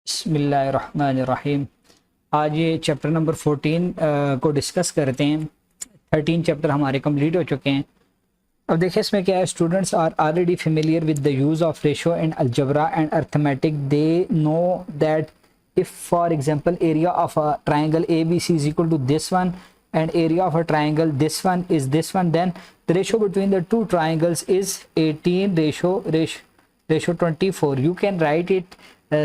बिस्मिल्लाहिर्रहमानिर्रहीम। आज ये चैप्टर नंबर 14 को डिस्कस करते हैं। 13 चैप्टर हमारे कंप्लीट हो चुके हैं। अब देखिए इसमें क्या है, students are already familiar with the use of ratio and algebra and arithmetic. They know that if for example area of a triangle ABC is equal to this one and area of a triangle this one is this one, then the ratio between the two triangles is 18 ratio 24. You can write it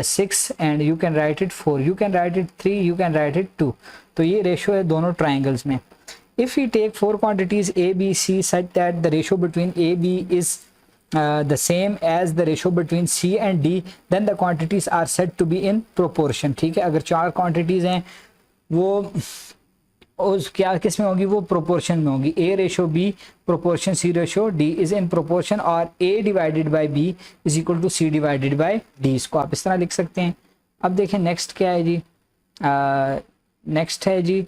6 and you can write it 4, you can write it 3, you can write it 2. तो ये ratio है दोनों triangles में. If we take four quantities A, B, C such that the ratio between A, B is the same as the ratio between C and D, then the quantities are said to be in proportion. ठीक है, अगर चार quantities हैं वो उस क्या किस में होगी, वो proportion में होगी. A ratio B proportion C ratio D is in proportion, और A divided by B is equal to C divided by D. इसको आप इस तरह लिख सकते हैं. अब देखें नेक्स्ट क्या है जी. नेक्स्ट है जी,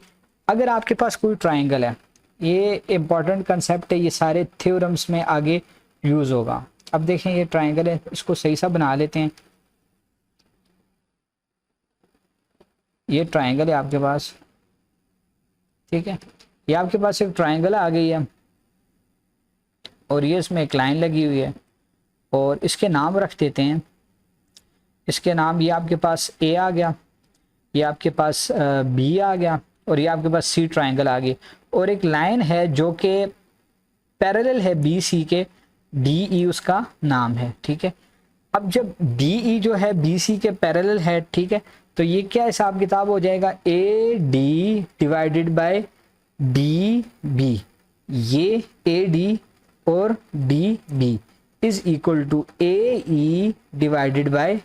अगर आपके पास कोई ट्राइंगल है, ये इंपॉर्टेंट कंसेप्ट है, ये सारे थ्योरम्स में आगे यूज होगा. अब देखें ये ट्राइंगल है, इसको सही सा बना लेते हैं. ये ट्राइंगल है आपके पास, ठीक है, ये आपके पास एक ट्राइंगल आ गई है और ये इसमें एक लाइन लगी हुई है और इसके नाम रख देते हैं. इसके नाम, ये आपके पास ए आ गया, ये आपके पास बी आ गया और ये आपके पास सी ट्राइंगल आ गई, और एक लाइन है जो कि पैरेलल है बी सी के, डी ई उसका नाम है. ठीक है, अब जब डी ई जो है बी सी के पैरेलल है, ठीक है, तो ये क्या हिसाब किताब हो जाएगा, A D divided by D B. ये ए डी और D B is equal to A E divided by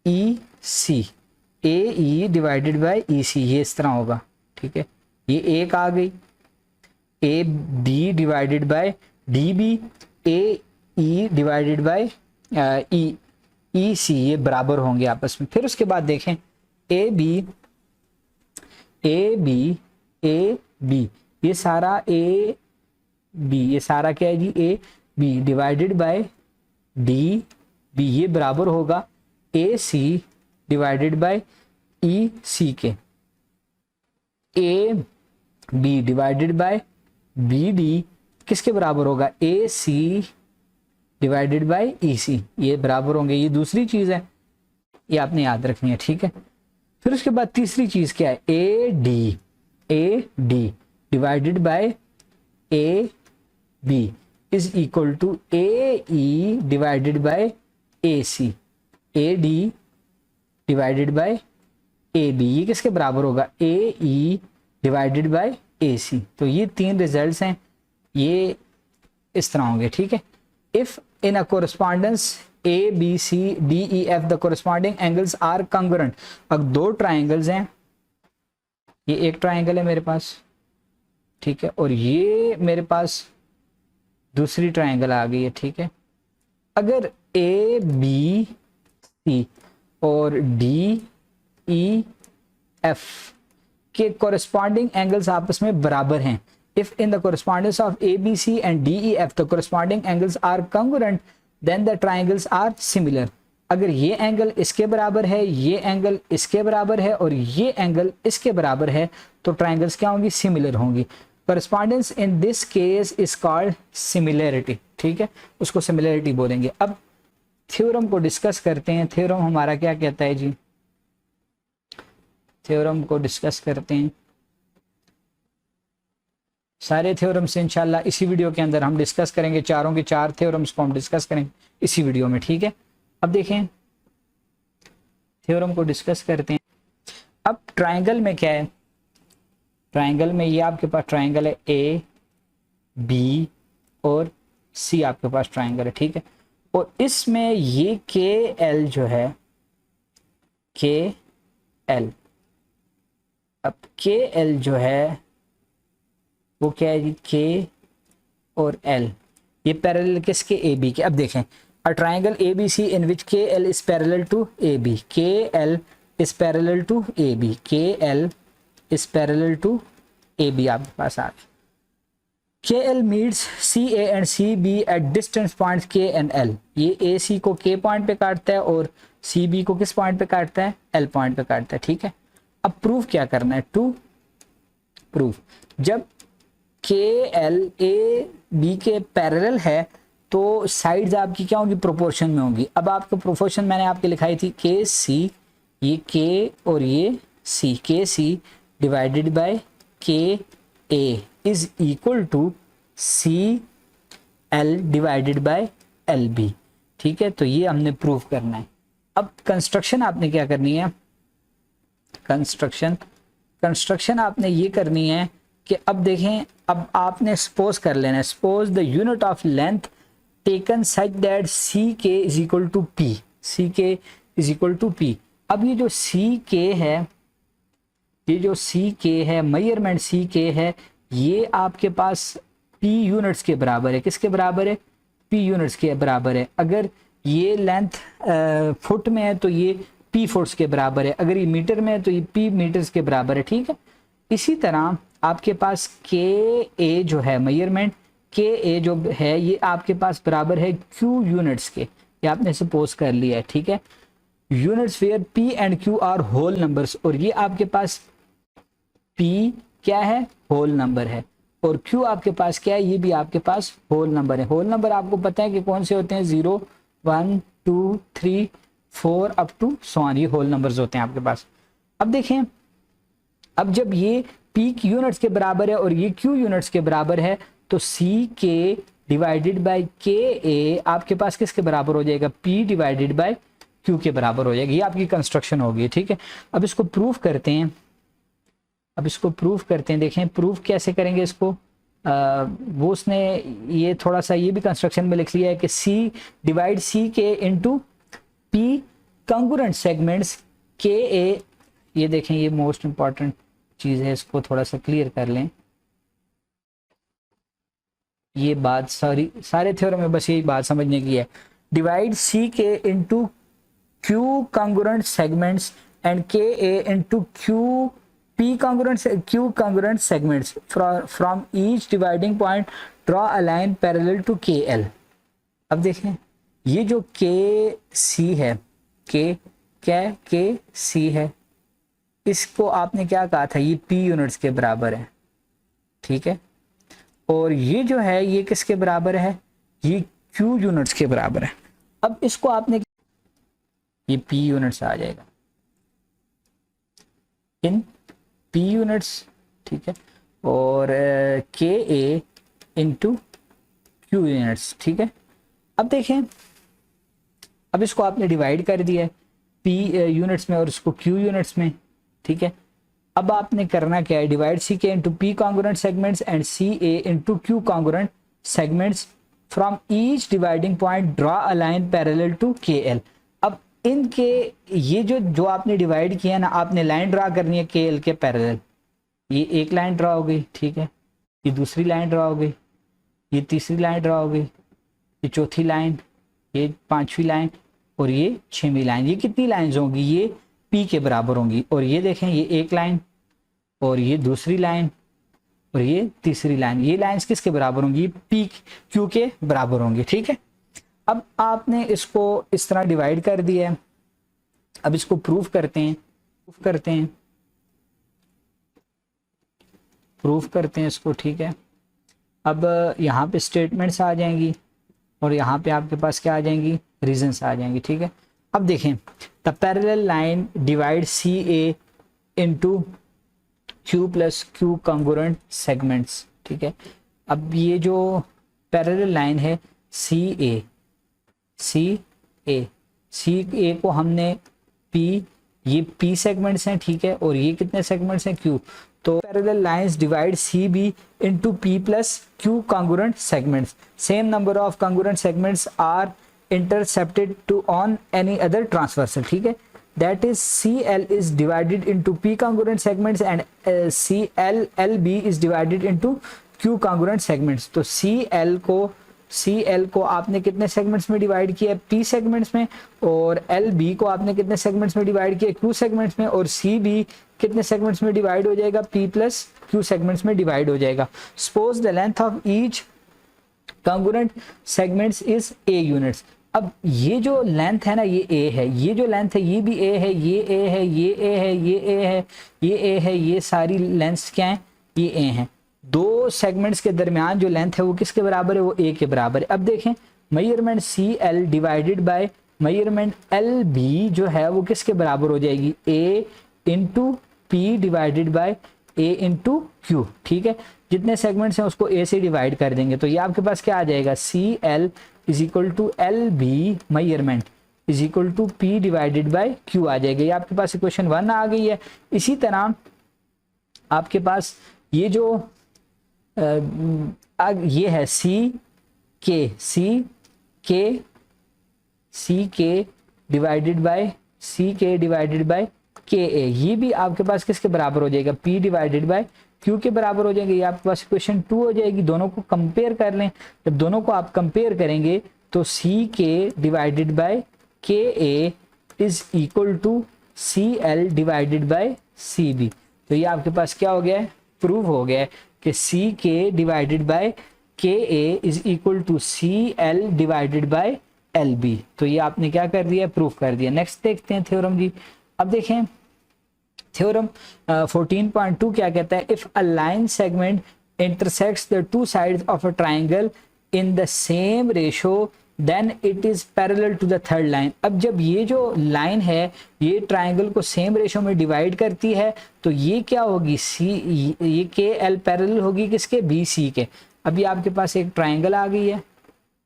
E C, A E divided by E C, ये इस तरह होगा. ठीक है, ये एक आ गई, A D divided by D B, A E divided by E C, ये बराबर होंगे आपस में. फिर उसके बाद देखें ए बी ये सारा ए बी, ये सारा क्या है जी, A B divided by D B, ये बराबर होगा A C divided by E C के. A B divided by B D किसके बराबर होगा, A C divided by E C, ये बराबर होंगे. ये दूसरी चीज है, ये आपने याद रखनी है. ठीक है, फिर उसके बाद तीसरी चीज क्या है, A D divided by A B is equal to A E divided by A C, A D divided by A B, ये किसके बराबर होगा, ए ई डिवाइडेड बाय ए सी. तो ये तीन रिजल्ट्स हैं, ये इस तरह होंगे. ठीक है, if in a correspondence A B C D E F the corresponding angles are congruent. अब दो ट्राइंगल्स हैं, ये एक ट्राइंगल है मेरे पास, ठीक है, और ये मेरे पास दूसरी ट्राइंगल आ गई है. ठीक है, अगर ए बी सी और डी ई एफ के कोरस्पॉन्डिंग एंगल्स आपस में बराबर हैं, if in the correspondence of ABC and DEF the corresponding angles are congruent, then the triangles are similar. अगर ये एंगल इसके बराबर है, ये एंगल इसके बराबर है और ये एंगल इसके बराबर है, तो ट्राइंगल्स क्या होंगी, सिमिलर होंगी. correspondence in this case is called similarity. ठीक है, उसको सिमिलरिटी बोलेंगे. अब थ्योरम को डिस्कस करते हैं. थ्योरम हमारा क्या कहता है जी, थ्योरम को डिस्कस करते हैं. सारे थ्योरम्स इंशाल्लाह इसी वीडियो के अंदर हम डिस्कस करेंगे, चारों के चार थ्योरम्स को हम डिस्कस करेंगे इसी वीडियो में. ठीक है, अब देखें थ्योरम को डिस्कस करते हैं. अब ट्राइंगल में क्या है, ट्राइंगल में ये आपके पास ट्राइंगल है ए बी और सी, आपके पास ट्राइंगल है. ठीक है, और इसमें ये के एल जो है, के एल, अब के एल जो है वो क्या है जी, के और एल, ये पैरेलल किसके, ए बी के. अब देखें अ triangle A B C in which K L is parallel to A B, K L is parallel to A B, K L is parallel to A B आपके पास आ गया. KL meets CA and CB at distance points K and L। ये AC को K point पे काटता है और CB को किस पॉइंट पे काटता है? L पॉइंट पे काटता है, ठीक है। अब प्रूफ क्या करना है? टू प्रूफ जब KL AB के पैरेलल है तो साइड्स आपकी क्या होंगी? प्रोपोर्शन में होंगी। अब आपको प्रोपोर्शन मैंने आपके लिखाई थी KC, ये K और ये C, KC divided by KA is equal to CL divided by LB, ठीक है। तो ये हमने प्रूफ करना है। अब कंस्ट्रक्शन आपने क्या करनी है? कंस्ट्रक्शन आपने ये करनी है कि अब देखें, अब आपने सपोज कर लेना है, suppose the unit of length taken such that CK is equal to P, CK is equal to P। अब ये जो CK है, ये जो CK है, मेजरमेंट CK है, ये आपके पास P यूनिट्स के बराबर है। किसके बराबर है? P यूनिट्स के बराबर है। अगर ये लेंथ फुट में है तो ये P फुट्स के बराबर है, अगर ये मीटर में है तो ये P मीटर्स के बराबर है, ठीक है। इसी तरह आपके पास KA जो है, मेजरमेंट KA जो है, ये आपके पास बराबर है Q यूनिट्स के। ये आपने सपोज कर लिया है, ठीक है। Units where P and Q are whole numbers, और ये आपके पास P क्या है? होल नंबर है, और Q आपके पास क्या है? ये भी आपके पास होल नंबर है। होल नंबर आपको पता है कि कौन से होते हैं? 0 1 2 3 4 अप टू सो ऑन, ये होल नंबर्स होते हैं आपके पास। अब देखें, अब जब ये P यूनिट्स के बराबर है और ये Q यूनिट्स के बराबर है तो CK डिवाइडेड बाय KA आपके पास किसके बराबर हो जाएगा? P डिवाइडेड बाय Q के बराबर हो जाएगा। ये आपकी कंस्ट्रक्शन होगी, ठीक है। अब इसको प्रूफ करते हैं, देखें प्रूफ कैसे करेंगे इसको। वो उसने ये थोड़ा सा ये भी कंस्ट्रक्शन में लिख लिया है कि C divide CK into P congruent segments KA। ये देखें, ये मोस्ट इंपॉर्टेंट चीज़ है, इसको थोड़ा सा क्लियर कर लें। ये बात सारे थ्योरम में बस यही बात समझने की है। Divide CK into Q congruent segments and KA into Q congruent segments from each dividing point draw a line parallel to KL। अब देखें, ये जो KC है, KC है, इसको आपने क्या कहा था? ये P यूनिट्स के बराबर है, ठीक है। और ये जो है ये किसके बराबर है? ये Q यूनिट्स के बराबर है। अब इसको आपने, ये P यूनिट्स आ जाएगा इन P यूनिट्स, ठीक है, और KA इंटू Q यूनिट्स, ठीक है। अब देखें, अब इसको आपने डिवाइड कर दिया है P यूनिट्स में और इसको Q यूनिट्स में, ठीक है। अब आपने करना क्या है? Divide CK into P congruent segments and CA into Q congruent segments from each dividing point draw a line parallel to KL। अब इनके ये जो आपने डिवाइड किया ना, आपने लाइन ड्रा करनी है KL के पैरेलल। ये एक लाइन ड्रा हो गई, ठीक है, ये दूसरी लाइन ड्रा हो गई, ये तीसरी लाइन ड्रा हो गई, ये चौथी लाइन, ये पांचवी लाइन और ये छठवीं लाइन। ये कितनी लाइंस होंगी? ये P के बराबर होंगी। और ये देखें, ये एक लाइन और ये दूसरी लाइन और ये तीसरी लाइन, ये लाइंस किसके बराबर होंगी? P Q के बराबर होंगी, ठीक है। अब आपने इसको इस तरह डिवाइड कर दिया है। अब इसको प्रूफ करते हैं इसको, ठीक है। अब यहाँ पे स्टेटमेंट्स आ जाएंगी और यहाँ पे आपके पास क्या आ जाएंगी? रीजंस आ जाएंगी, ठीक है। अब देखें, the parallel line divide CA into Q plus Q congruent segments, ठीक है। अब ये जो पैरेलल लाइन है CA को हमने P, ये P सेगमेंट्स हैं, ठीक है, और ये कितने सेगमेंट्स हैं? Q। तो parallel lines divide CB into P plus Q congruent segments. Same number of congruent segments are intercepted to on any other transversal, ठीक है। That is CL is divided into P congruent segments and LB is divided into Q congruent segments। तो CL को C L को आपने कितने segments में divide किया है, पी सेगमेंट्स में, और एल बी को आपने कितने सेगमेंट्स में डिवाइड किया, क्यू सेगमेंट्स में, और सी बी कितने सेगमेंट्स में डिवाइड हो जाएगा, पी प्लस क्यू सेगमेंट्स में डिवाइड हो जाएगा। Suppose the length of each congruent segments is a units. अब ये जो लेंथ है ना ये ए है, ये जो लेंथ है ये भी ए है, ये ए है, ये ए है, ये ए है, ये ए है, ये सारी लेंथ्स क्या है, ये ए हैं। दो सेगमेंट्स के दरमियान जो लेंथ है वो किसके बराबर है, वो ए के बराबर है। अब देखें measurement C L divided by measurement L B जो है वो किसके बराबर हो जाएगी, A into P divided by A into Q. ठीक है, जितने सेगमेंट्स हैं उसको ए से डिवाइड कर देंगे तो ये आपके पास क्या आ जाएगा, C L is equal to L B measurement is equal to P divided by Q आ जाएगा। ये आपके पास इक्वेशन 1 आ गई है। इसी तरह आपके पास ये जो ये है सी के डिवाइडेड बाय के ए, ये भी आपके पास किसके बराबर हो जाएगा, पी डिवाइडेड बाय क्यू के बराबर हो जाएंगे। ये आपके पास इक्वेशन 2 हो जाएगी। दोनों को कंपेयर कर लें, जब दोनों को आप कंपेयर करेंगे तो सी के divided by K A is equal to C L divided by C B. तो ये आपके पास क्या हो गया है, प्रूव हो गया है कि सी के divided by K A is equal to C L divided by L B. तो ये आपने क्या कर दिया, प्रूफ कर दिया। नेक्स्ट देखते हैं थ्योरम जी। अब देखें थ्योरम 14.2 क्या कहता है, if a line segment intersects the two sides of a triangle in the same ratio then it is parallel to the third line. अब जब ये जो लाइन है ये ट्राइंगल को सेम रेशो में डिवाइड करती है तो ये क्या होगी, सी ये के एल पैरेलल होगी किसके, बी सी के। अब ये आपके पास एक ट्राइंगल आ गई है,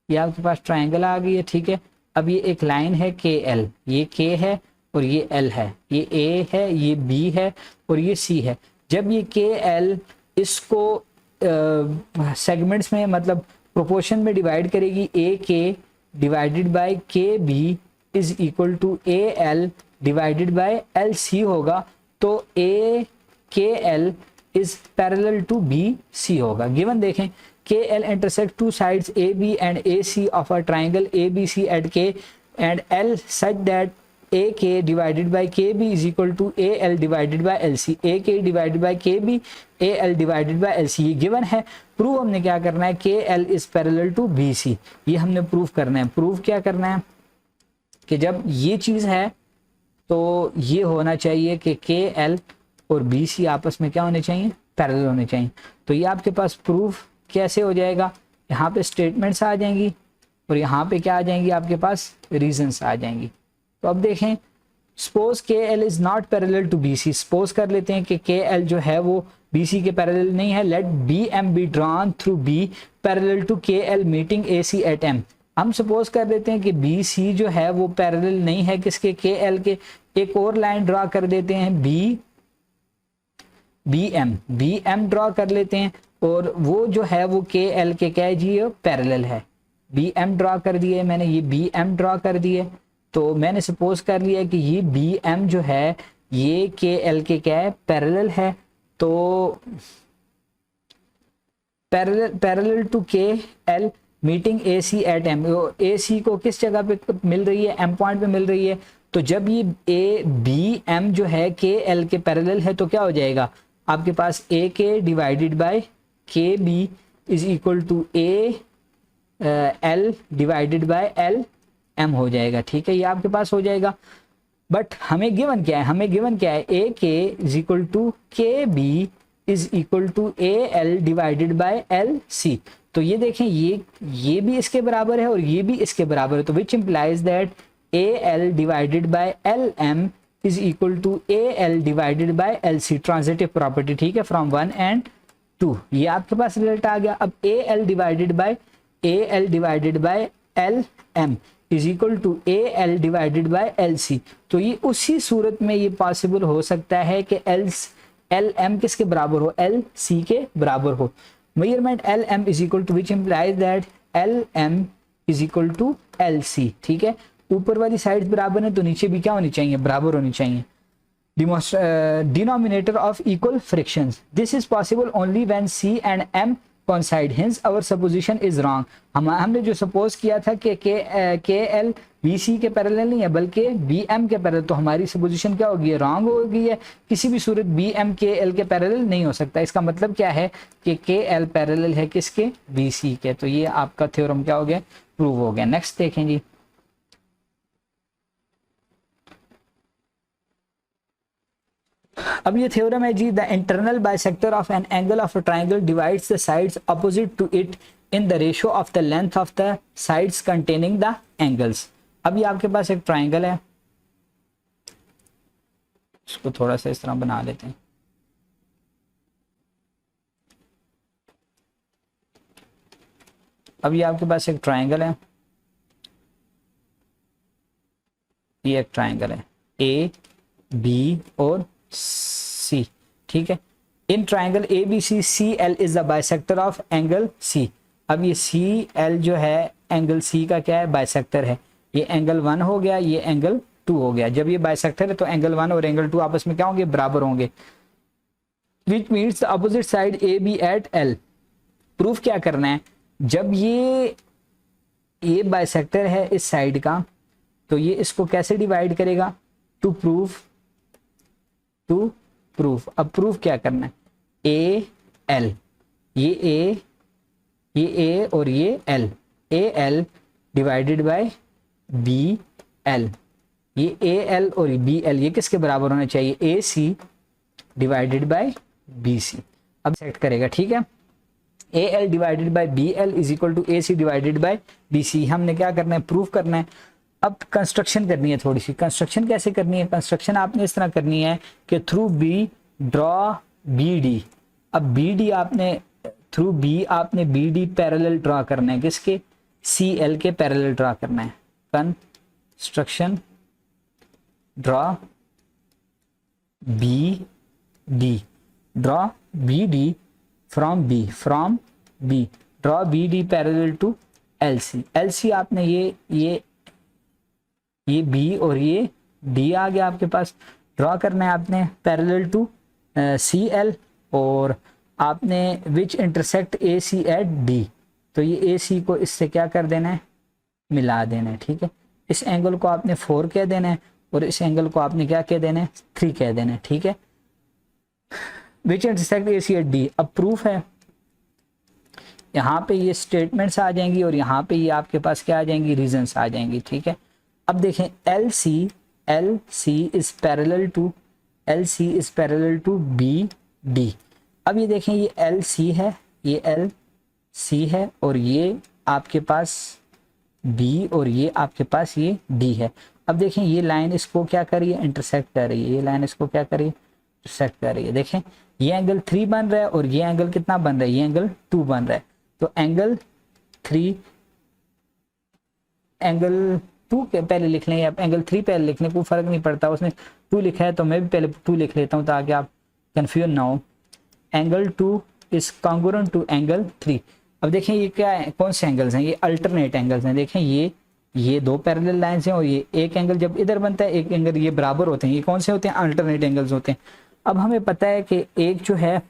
ये आपके पास ट्राइंगल आ गई है। ठीक है, अब ये एक लाइन है के एल, ये के है और ये एल है, ये ए है, ये बी है और ये सी है। जब ये के एल इसको सेगमेंट्स में मतलब प्रोपोर्शन में डिवाइड करेगी, A K divided by K B is equal to A L divided by L C होगा, तो A K L is parallel to B C होगा। गिवन देखें K L intersect two sides A B and A C of a triangle A B C at K and L such that A K divided by K B is equal to A L divided by L C. A K divided by K B A L divided by L C, ये given है। Prove हमने क्या करना है, K L is parallel to B C, ये हमने prove करना है। प्रूव क्या करना है कि जब ये चीज़ है तो ये होना चाहिए कि के एल और बी सी आपस में क्या होने चाहिए, पैरेलल होने चाहिए। तो ये आपके पास प्रूफ कैसे हो जाएगा, यहाँ पे स्टेटमेंट्स आ जाएंगी और यहाँ पे क्या आ जाएंगी, आपके पास रीजंस आ जाएंगी। तो अब देखें, suppose K L is not parallel to B C, suppose कर लेते हैं कि के एल जो है वो बी सी के पैरेलल नहीं है। Let B M be drawn through B parallel to K L meeting A C at M. हम सपोज कर देते हैं कि बी सी जो है वो पैरेलल नहीं है किसके, के एल के। एक और लाइन ड्रॉ कर देते हैं बी एम ड्रॉ कर लेते हैं और वो जो है वो के एल के क्या है जी, पैरेलल है। बी एम ड्रॉ कर दिए मैंने, ये बी एम ड्रॉ कर दिए। तो मैंने सपोज कर लिया कि ये बी एम जो है ये के एल के क्या है, पैरेलल है। तो parallel to K L meeting A C at M, ए सी को किस जगह पे मिल रही है, एम पॉइंट पे मिल रही है। तो जब ये ए बी एम जो है के एल के पैरेलल है तो क्या हो जाएगा, आपके पास A K divided by K B is equal to A L divided by L M हो जाएगा। ठीक है, ये आपके पास हो जाएगा। बट हमें गिवन क्या है, हमें गिवन क्या है, A K is equal to K B is equal to A L divided by L C. तो ये देखें, ये भी इसके बराबर है और ये भी इसके बराबर है। तो which implies that A L divided by L M is equal to A L divided by L C, transitive property. ठीक है, फ्रॉम 1 and 2 ये आपके पास रिजल्ट आ गया। अब A L divided by L M is equal to A L divided by L C. तो ये उसी सूरत में ये पॉसिबल हो सकता है कि एल एम किसके बराबर हो, एल सी के बराबर हो। Measurement L M is equal to which implies that L M is equal to L C. ठीक है, ऊपर वाली साइड बराबर है तो नीचे भी क्या होनी चाहिए, बराबर होनी चाहिए। denominator of equal frictions, this is possible only when C and M coincide, hence our supposition is wrong. हमने जो सपोज किया था कि के एल बी सी के पैरेलल नहीं है बल्कि बी एम के पैरेलल, तो हमारी सपोजिशन क्या होगी, रॉन्ग हो गई है। किसी भी सूरत बी एम के एल के पैरेलल नहीं हो सकता। इसका मतलब क्या है कि के एल पैरेलल है किसके, बी सी के। तो ये आपका थ्योरम क्या हो गया, प्रूव हो गया। नेक्स्ट देखें जी, अब ये थ्योरम है जी, the internal bisector of an angle of a triangle divides the sides opposite to it in the ratio of the length of the sides containing the angles. अब ये आपके पास एक ट्राइंगल है, इसको थोड़ा सा इस तरह बना लेते हैं। अब ये आपके पास एक ट्राइंगल है, ये एक ट्राइंगल है ए बी और सी, ठीक है। In triangle A B C, C L is the bisector of angle C. अब ये सी एल जो है एंगल सी का क्या है, बाइसेक्टर है। ये एंगल 1 हो गया, ये एंगल 2 हो गया। जब ये बाइसेक्टर है तो एंगल 1 और एंगल 2 आपस में क्या होंगे, बराबर होंगे। Which means the opposite side A B at L. Proof क्या करना है, जब ये बाइसेक्टर है इस साइड का, तो ये इसको कैसे डिवाइड करेगा, टू प्रूफ। अब प्रूफ क्या करना है, ए एल, ये ए और ये L, A L divided by B L. ये ए एल और बी एल ये किसके बराबर होना चाहिए, A C divided by B C. अब सेट करेगा, ठीक है। A L divided by B L is equal to A C divided by B C. हमने क्या करना है, प्रूफ करना है। अब कंस्ट्रक्शन करनी है, थोड़ी सी कंस्ट्रक्शन कैसे करनी है, कंस्ट्रक्शन आपने इस तरह करनी है कि through B draw B D. अब बी डी आपने थ्रू बी आपने बी डी पैरेलल ड्रॉ करना है, किसके, सी एल के पैरेलल ड्रॉ करना है। Construction draw B D, draw B D from B, draw B D parallel to L C. L C आपने ये बी और ये डी आ गया आपके पास, ड्रॉ करना है आपने पैरेलल टू सी एल, और आपने which intersect A C at D. तो ये ए सी को इससे क्या कर देना है, मिला देना है, ठीक है। इस एंगल को आपने 4 कह देना है और इस एंगल को आपने क्या कह देना है, 3 कह देना है, ठीक है। Which intersect A C at D. अब प्रूफ है, यहाँ पे ये स्टेटमेंट्स आ जाएंगी और यहाँ पे ये आपके पास क्या आ जाएंगी, रीजंस आ जाएंगी, ठीक है। अब देखें L C is parallel to B D. अब ये देखें ये एल सी है, ये एल सी है और ये आपके पास बी और ये आपके पास ये डी है। अब देखें ये लाइन इसको क्या कर रही है, इंटरसेक्ट कर रही है। ये लाइन इसको क्या कर रही है, इंटरसेक्ट कर रही है। देखें ये एंगल 3 बन रहा है और ये एंगल कितना बन रहा है, ये एंगल 2 बन रहा है। तो एंगल 2 के पहले लिख लें या एंगल 3 पहले लिख लें, कोई फर्क नहीं पड़ता। उसने 2 लिखा है तो मैं भी पहले 2 लिख लेता हूँ ताकि आप कंफ्यूज ना हो। Angle 2 is congruent to angle 3। अब देखें ये क्या है, कौन से एंगल्स हैं, ये अल्टरनेट एंगल्स हैं। देखें ये 2 पैरेलल लाइंस हैं और ये एक एंगल जब इधर बनता है एक एंगल ये बराबर होते हैं। ये कौन से होते हैं, अल्टरनेट एंगल्स होते हैं। अब हमें पता है कि एक जो है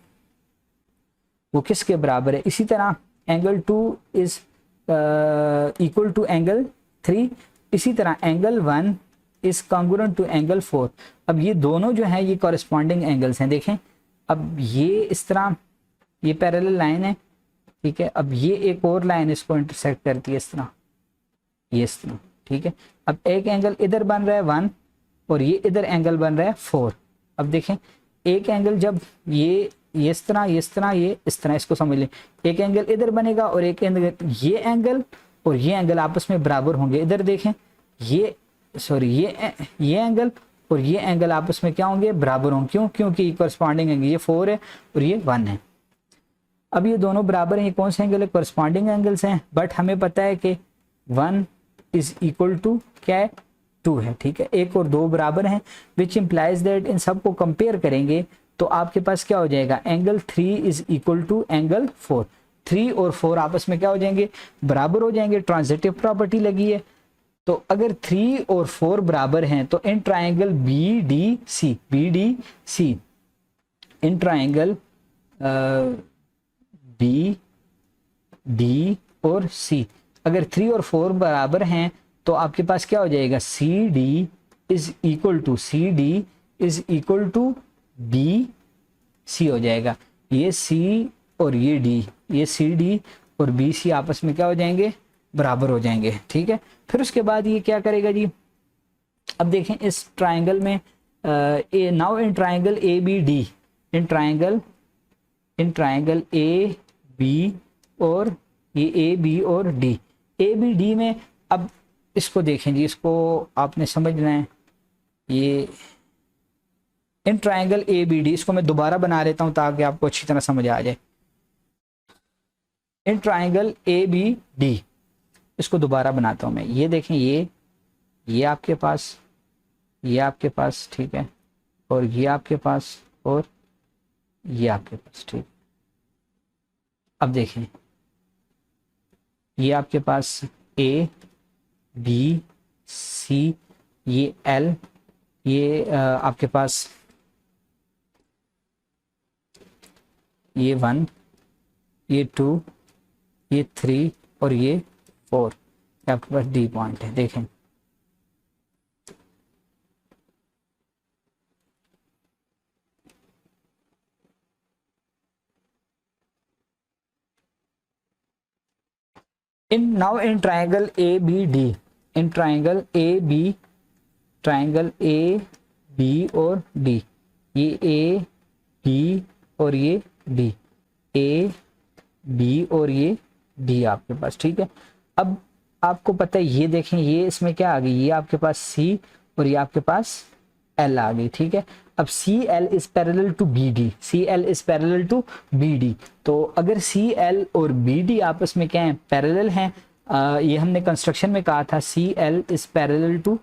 वो किसके बराबर है। इसी तरह angle 2 is equal to angle 3। इसी तरह angle 1 is congruent to angle 4। अब ये दोनों जो हैं ये कॉरेस्पॉन्डिंग एंगल्स हैं। देखें अब ये इस तरह ये पैरेलल लाइन है, ठीक है। अब ये एक और लाइन इसको इंटरसेक्ट करती है इस तरह, ये इस तरह, ठीक है। अब एक एंगल इधर बन रहा है 1 और ये इधर एंगल बन रहा है 4। अब देखें एक एंगल जब ये इस तरह ये इस तरह, इसको समझ लें। एक एंगल इधर बनेगा और एक एंगल ये एंगल आपस में बराबर होंगे। इधर देखें ये एंगल और ये एंगल आपस में क्या होंगे, बराबर होंगे। क्यों, क्योंकि कॉरेस्पॉन्डिंग एंगल ये 4 है और ये 1 है। अब ये दोनों बराबर हैं, ये कौन से एंगल है, कॉरेस्पॉन्डिंग एंगल्स हैं। बट हमें पता है कि 1 इज इक्वल टू क्या है, 2 है, ठीक है। 1 और 2 बराबर हैं, विच इम्प्लाइज दैट इन सबको कंपेयर करेंगे तो आपके पास क्या हो जाएगा, angle 3 is equal to angle 4। 3 और 4 आपस में क्या हो जाएंगे, बराबर हो जाएंगे। ट्रांजिटिव प्रॉपर्टी लगी है। तो अगर 3 और 4 बराबर हैं तो in triangle BDC in triangle BDC D और सी। अगर 3 और 4 बराबर हैं तो आपके पास क्या हो जाएगा, C D is equal to B C हो जाएगा। ये सी और ये डी, ये सी डी और बी सी आपस में क्या हो जाएंगे, बराबर हो जाएंगे। ठीक है, फिर उसके बाद ये क्या करेगा जी, अब देखें इस ट्राइंगल में now in triangle A B D, in triangle A B और ये ए बी और डी, ए बी डी में अब इसको देखें जी, इसको आपने समझना है। ये in triangle A B D, इसको मैं दोबारा बना लेता हूं ताकि आपको अच्छी तरह समझ आ जाए। In triangle A B D, इसको दोबारा बनाता हूं मैं। ये देखें, ये आपके पास, ये आपके पास, ठीक है, और ये आपके पास और ये आपके पास। ठीक, अब देखें ये आपके पास ए बी सी, ये एल, ये आपके पास ये 1, ये 2, ये 3 और ये 4, आपके पास डी पॉइंट है। देखें in triangle ABD, in triangle AB, triangle A B और डी, ये ए बी और ये डी, ए बी और ये डी आपके पास। ठीक है, अब आपको पता है, ये देखें, ये इसमें क्या आ गई, ये आपके पास सी और ये आपके पास एल आ गई। ठीक है, अब C L is parallel to B D, C L is parallel to B D. तो अगर सी एल और बी डी आपस में क्या है, पैरेलल हैं, ये हमने कंस्ट्रक्शन में कहा था C L is parallel to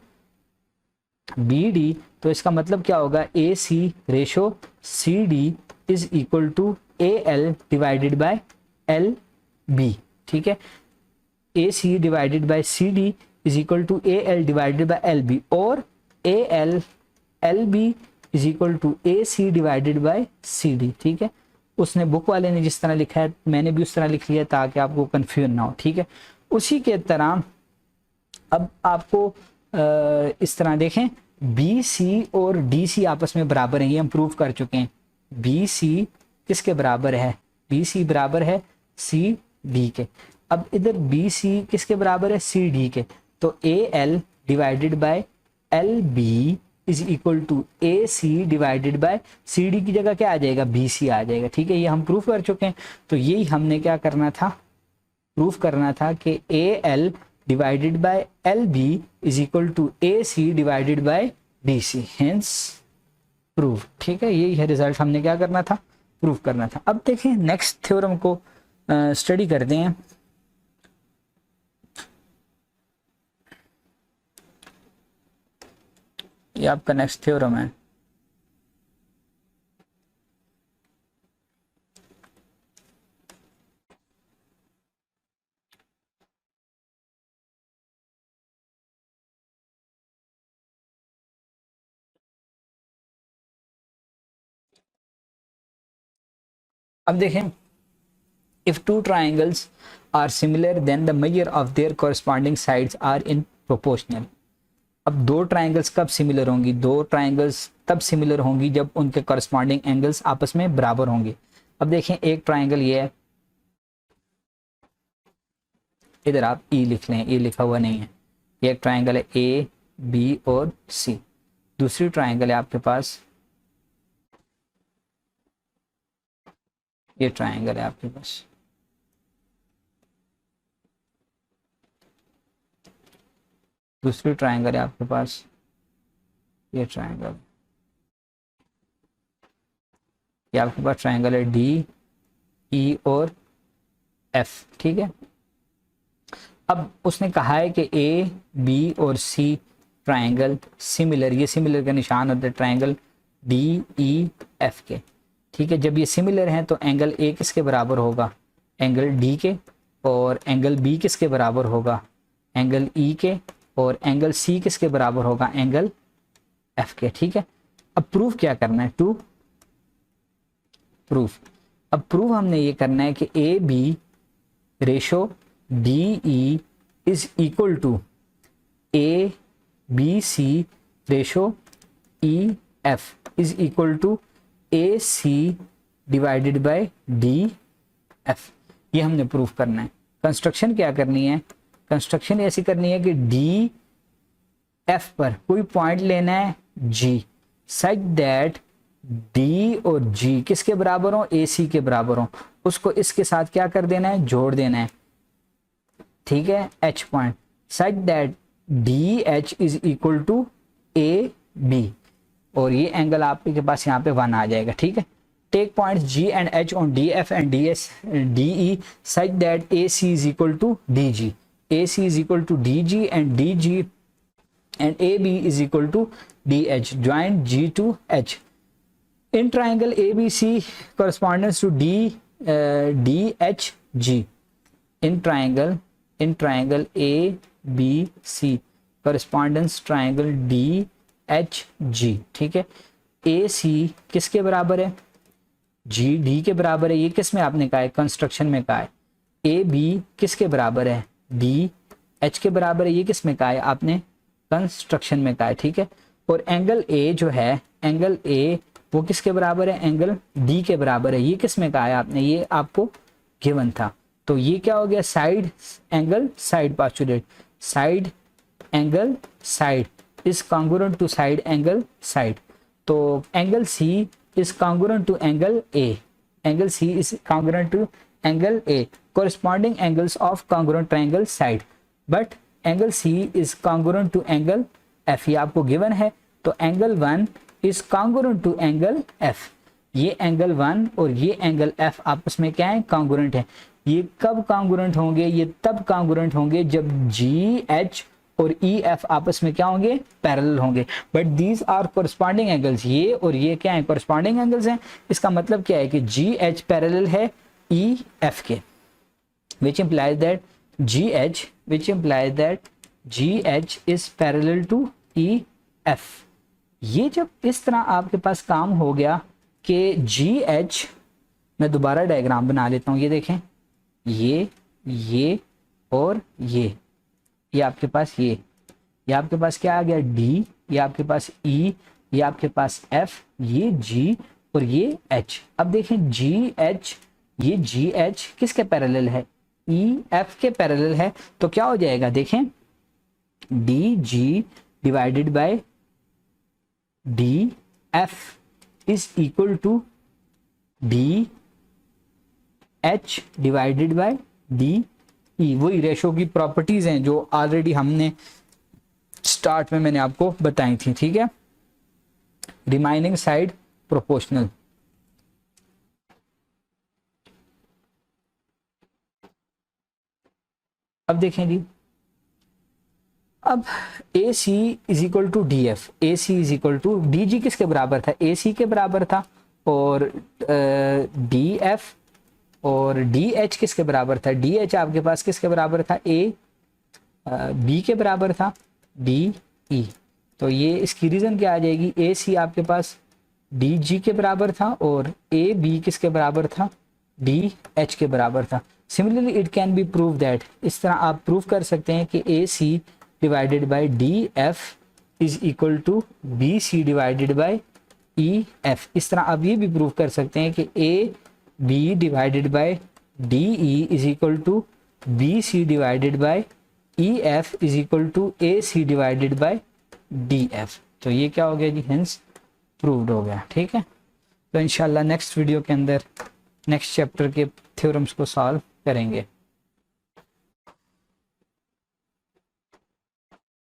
B D, तो इसका मतलब क्या होगा, A C ratio C D is equal to A L divided by L B. ठीक है, A C divided by C D is equal to A L divided by L B, और A L L B is equal to A C divided by C D. ठीक है, उसने book वाले ने जिस तरह लिखा है मैंने भी उस तरह लिख लिया ताकि आपको कंफ्यूजन ना हो। ठीक है, उसी के तरह अब आपको इस तरह देखें, बी सी और डी सी आपस में बराबर हैं, ये हम प्रूव कर चुके हैं। बी सी किसके बराबर है, बी सी बराबर है सी डी के। अब इधर बी सी किसके बराबर है, सी डी के, तो A L divided by L B is equal to A C divided by C D की जगह क्या आ जाएगा, बी सी आ जाएगा। ठीक है, ये हम प्रूफ कर चुके हैं। तो यही हमने क्या करना था, प्रूफ करना था कि A L divided by L B is equal to A C divided by D C, hence proof. ठीक है, यही है रिजल्ट, हमने क्या करना था, प्रूफ करना था। अब देखें नेक्स्ट थ्योरम को स्टडी करते हैं। ये आपका नेक्स्ट थ्योरम है। अब देखें, if two triangles are similar then the measure of their corresponding sides are in proportional. अब दो ट्राइंगल्स कब सिमिलर होंगी, दो ट्राइंगल्स तब सिमिलर होंगी जब उनके कॉरस्पॉन्डिंग एंगल्स आपस में बराबर होंगे। अब देखें, एक ट्राइंगल ये है, इधर आप ई लिख लें, ये लिखा हुआ नहीं है, ये एक ट्राइंगल है ए बी और सी। दूसरी ट्राइंगल है आपके पास, ये ट्राइंगल है आपके पास, दूसरी ट्राइंगल है आपके पास, ये ट्राइंगल, ये आपके पास ट्राइंगल है डी ई और एफ। ठीक है, अब उसने कहा है कि ए बी और सी ट्राइंगल सिमिलर, ये सिमिलर का निशान होता है ट्राइंगल डी ई एफ के। ठीक है, जब ये सिमिलर हैं तो एंगल ए किसके बराबर होगा, एंगल डी के, और एंगल बी किसके बराबर होगा, एंगल ई के, और एंगल सी किसके बराबर होगा, एंगल एफ के। ठीक है, अब प्रूफ क्या करना है, टू प्रूफ। अब प्रूफ हमने ये करना है कि A B ratio D E is equal to A B C ratio E F is equal to A C divided by D F. ये हमने प्रूफ करना है। कंस्ट्रक्शन क्या करनी है, कंस्ट्रक्शन ऐसी करनी है कि डी एफ पर कोई पॉइंट लेना है जी, सच दैट डी और जी किसके बराबर हो, ए सी के बराबर हो। उसको इसके साथ क्या कर देना है, जोड़ देना है, ठीक है, H point, such that D H is equal to A B, और ये एंगल आपके पास यहाँ पे 1 आ जाएगा, ठीक है। Take points G and H on D F and D S D E such that A C is equal to D G, A C is equal to D G and D G and AB is equal to DH. Join G to H. In triangle ABC correspondence to DHG. In triangle ABC correspondence triangle DHG, ठीक है। AC किसके बराबर है, GD के बराबर है। ये किस में आपने कहा है, कंस्ट्रक्शन में कहा है। AB किसके बराबर है, DH के बराबर है। ये किस में कहा है, आपने कंस्ट्रक्शन में कहा है, ठीक है। और एंगल ए जो है, एंगल ए वो किसके बराबर है, एंगल डी के बराबर है। ये किस में कहा है आपने, ये आपको गिवन था। तो ये क्या हो गया, side angle side postulate, side angle side is congruent to side angle side. तो angle C is congruent to angle A, angle C is congruent to angle A, corresponding angles of congruent triangle side, but angle C is congruent to angle F. ये आपको given है। तो angle 1 is congruent to angle F. ये angle 1 और ये angle F आपस में क्या है, कॉन्ग्रुएंट है। ये कब कॉन्ग्रुएंट होंगे, ये तब कॉन्ग्रुएंट होंगे जब जी एच और ई एफ आपस में क्या होंगे, पैरेलल होंगे। But these are corresponding angles, ये और ये क्या है, कोरिस्पॉन्डिंग एंगल्स हैं। इसका मतलब क्या है कि जी एच पैरेलल है ई एफ के, विच implies that GH is parallel to EF। ये जब इस तरह आपके पास काम हो गया कि GH, मैं दोबारा डायग्राम बना लेता हूँ। ये देखें, ये और ये आपके पास ये आपके पास क्या आ गया, D, ये आपके पास E, ये आपके पास F, ये G और ये H। अब देखें GH, ये GH किसके पैरेलल है, EF के पैरेलल है। तो क्या हो जाएगा, देखें, DG divided by DF is equal to DH divided by DE। वही रेशो की प्रॉपर्टीज हैं जो ऑलरेडी हमने स्टार्ट में मैंने आपको बताई थी, ठीक है। Remaining side proportional. अब देखें जी, अब A C is equal to D F, A C is equal to D G किसके बराबर था, ए सी के बराबर था, और डी एफ और डी एच किसके बराबर था, डी एच आपके पास किसके बराबर था, ए बी के बराबर था, डी ई। तो ये इसकी रीजन क्या आ जाएगी, ए सी आपके पास डी जी के बराबर था और ए बी किसके बराबर था, डी एच के बराबर था। Similarly it can be prove that, इस तरह आप प्रूव कर सकते हैं कि A C divided by D F is equal to B C divided by E F. इस तरह आप ये भी प्रूव कर सकते हैं कि A B divided by D E is equal to B C divided by E F is equal to A C divided by D F. तो ये क्या हो गया जी, हेंस प्रूव्ड हो गया, ठीक है। तो इंशाल्लाह नेक्स्ट वीडियो के अंदर नेक्स्ट चैप्टर के थ्योरम्स को सॉल्व करेंगे।